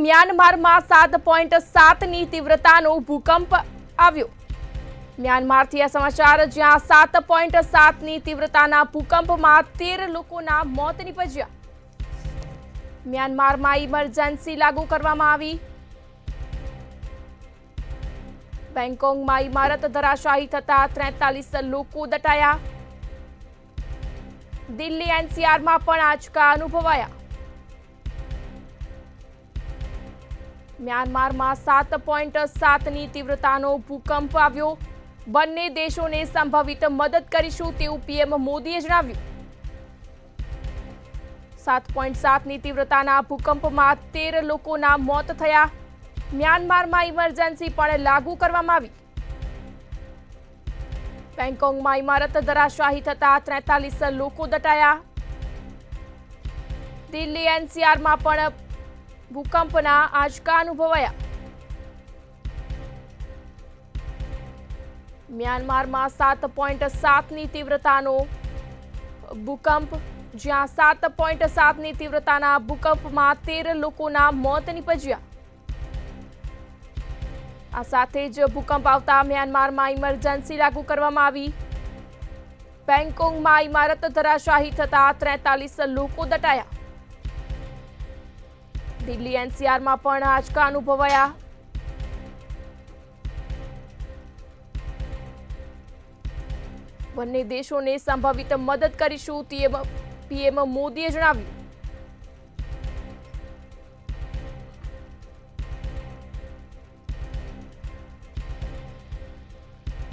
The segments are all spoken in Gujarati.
મ્યાનમારમાં 7.7ની તીવ્રતાનો ભૂકંપ આવ્યો। મ્યાનમારથી આ સમાચાર, જ્યાં 7.7ની તીવ્રતાના ભૂકંપમાં 13 લોકોના મોત નીપજ્યા। મ્યાનમારમાં ઇમરજન્સી લાગુ કરવામાં આવી। બેંગકોકમાં ઇમારત ધરાશાયી થતા 43 લોકો દટાયા। દિલ્હી એનસીઆરમાં પણ આંચકા અનુભવાયા। મ્યાનમારમાં 7.7ની તીવ્રતાનો ભૂકંપ આવ્યો। બંને દેશોને સંભવિત મદદ કરીશું તેવું પીએમ મોદીએ જણાવ્યું। 7.7ની તીવ્રતાના ભૂકંપમાં 13 લોકોના મોત થયા। મ્યાનમારમાં ઇમરજન્સી પણ લાગુ કરવામાં આવી। બેંગકોકમાં ઇમારત ધરાશાયી થતા 43 લોકો દટાયા। દિલ્હી એનસીઆરમાં પણ ભૂકંપના આંચકા અનુભવાયા। મ્યાનમારમાં 7.7ની તીવ્રતાનો ભૂકંપ, જ્યાં 7.7ની તીવ્રતાના ભૂકંપમાં 13 લોકોના મોત નીપજ્યા। આ સાથે જ ભૂકંપ આવતા મ્યાનમારમાં ઇમરજન્સી લાગુ કરવામાં આવી। બેંગકોકમાં ઇમારત ધરાશાયી થતા 43 લોકો દટાયા। દિલ્હી એનસીઆરમાં પણ આંચકા અનુભવાયા। બંને દેશોને સંભવિત મદદ કરીશું પીએમ મોદીએ જણાવ્યું।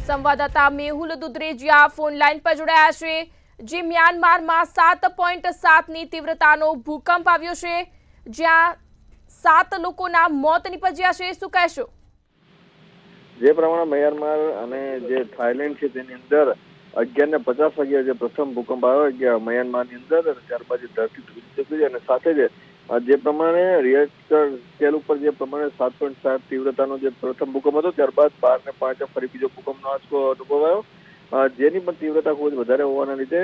સંવાદદાતા મેહુલ દુધરેજિયા ફોન લાઈન પર જોડાયા છે। જે મ્યાનમારમાં 7.7ની તીવ્રતાનો ભૂકંપ આવ્યો છે, જ્યાં 7 લોકોના મોત નીપજ્યા છે, શું કહેશો? જે પ્રમાણે મ્યાનમાર અને જે થાઈલેન્ડ છે તેની અંદર 11:50 વાગ્યા જે પ્રથમ ભૂકંપ આવ્યો મ્યાનમારની અંદર, ત્યારબાદ ધરતી ધ્રુજી ચૂકી અને સાથે જે પ્રમાણે રિએક્ટર સ્કેલ ઉપર જે પ્રમાણે 7.7 તીવ્રતાનો જે પ્રથમ ભૂકંપ હતો, ત્યારબાદ 12:05 ફરી બીજો ભૂકંપનો આંચકો અનુભવાયો, જેની પણ તીવ્રતા ખૂબ જ વધારે હોવાના લીધે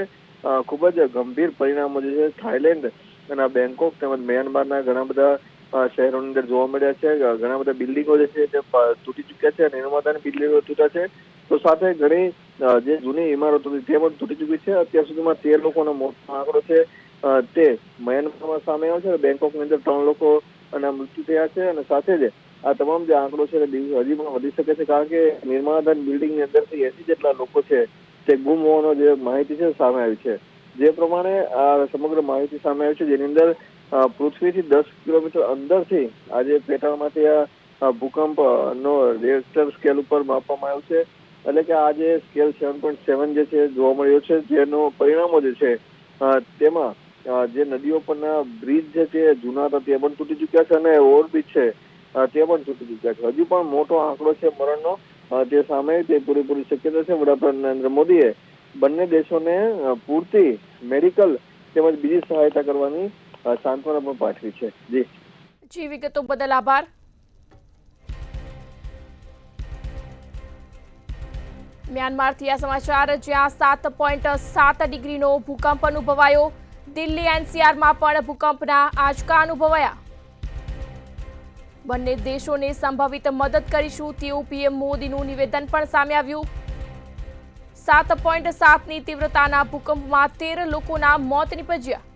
ખૂબ જ ગંભીર પરિણામો જે છે થાઈલેન્ડ અને બેંગકોક તેમજ મ્યાનમારના ઘણા બધા શહેરોની અંદર જોવા મળ્યા છે। ઘણા બધા બિલ્ડિંગો જે છે તે તૂટી ચૂક્યા છે અને નિર્માતાની બિલ્ડિંગો તૂટ્યા છે, તો સાથે ઘણી જે જૂની ઇમારતો હતી તે પણ તૂટી ચૂકી છે। અત્યાર સુધીમાં 13 લોકોનો મોતનો આંકડો છે તે મ્યાનમારમાં સામે આવ્યો છે। બેંગકોકની અંદર 3 લોકોના મૃત્યુ થયા છે અને સાથે જ આ તમામ જે આંકડો છે હજી પણ વધી શકે છે, કારણ કે નિર્માણધન બિલ્ડિંગની અંદરથી 80 જેટલા લોકો છે તે ગુમ હોવાનો જે માહિતી છે સામે આવી છે। જે પ્રમાણે આ સમગ્ર માહિતી સામે આવી છે, જેની અંદર પૃથ્વીથી 10 કિલોમીટર અંદરથી આજે પેટાળમાંથી આ ભૂકંપનો રિએક્ટર સ્કેલ ઉપર માપવામાં આવ્યો છે। એટલે કે આ જે સ્કેલ 7.7 જે છે જોવા મળ્યો છે, જેનો પરિણામો જે છે તેમાં જે નદીઓ પરના બ્રિજ છે તે જૂના હતા તે પણ તૂટી ચૂક્યા છે અને ઓવરબ્રિજ છે તે પણ તૂટી ચૂક્યા છે। હજુ પણ મોટો આંકડો છે મરણનો તે સામે તે પૂરેપૂરી શક્યતા છે। વડાપ્રધાન નરેન્દ્ર મોદીએ બંને દેશોને પૂરતી મેડિકલ તેમજ બીજી સહાયતા કરવાની સાંત્વના પણ પાઠવી છે। જી, વિગતો બદલ આભાર। મ્યાનમારથી આ સમાચાર, જ્યાં 7.7 ડિગ્રીનો ભૂકંપ અનુભવાયો। દિલ્હી એનસીઆરમાં પણ ભૂકંપના આંચકા અનુભવાયા। બંને દેશોને સંભવિત મદદ કરીશું તેવું પીએમ મોદીનું નિવેદન પણ સામે આવ્યું। 7.7ની તીવ્રતાના ભૂકંપમાં 13 લોકોના મોત નીપજ્યા।